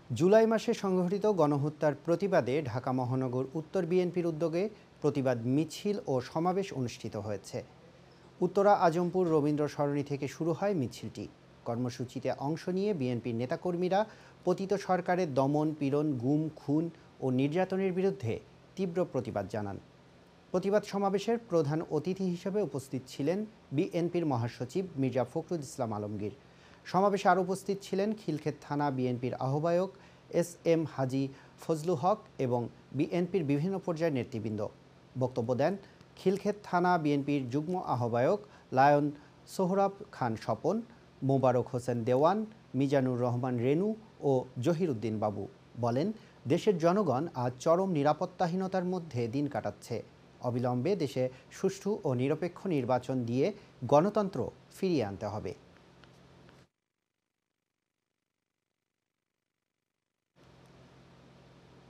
জুলাই মাসে সংঘটিত গণহত্যার প্রতিবাদে ঢাকা মহানগর উত্তর বিএনপির উদ্যোগে প্রতিবাদ মিছিল ও সমাবেশ অনুষ্ঠিত হয়েছে। উত্তরা আজমপুর রবীন্দ্র সরণি থেকে শুরু হয় মিছিলটি। কর্মসূচিতে অংশ নিয়ে বিএনপির নেতাকর্মীরা পতিত সরকারের দমন পীড়ন, গুম, খুন ও নির্যাতনের বিরুদ্ধে তীব্র প্রতিবাদ জানান। প্রতিবাদ সমাবেশের প্রধান অতিথি হিসেবে উপস্থিত ছিলেন বিএনপির মহাসচিব মির্জা ফখরুল ইসলাম আলমগীর। সমাবেশে আরও উপস্থিত ছিলেন খিলক্ষেত থানা বিএনপির আহ্বায়ক এস হাজি ফজলু হক এবং বিএনপির বিভিন্ন পর্যায়ের নেতৃবৃন্দ। বক্তব্য দেন খিলক্ষেত থানা বিএনপির যুগ্ম আহ্বায়ক লায়ন সোহরাব খান স্বপন, মোবারক হোসেন দেওয়ান, মিজানুর রহমান রেনু ও জহির উদ্দিন বাবু। বলেন, দেশের জনগণ আজ চরম নিরাপত্তাহীনতার মধ্যে দিন কাটাচ্ছে। অবিলম্বে দেশে সুষ্ঠু ও নিরপেক্ষ নির্বাচন দিয়ে গণতন্ত্র ফিরিয়ে আনতে হবে।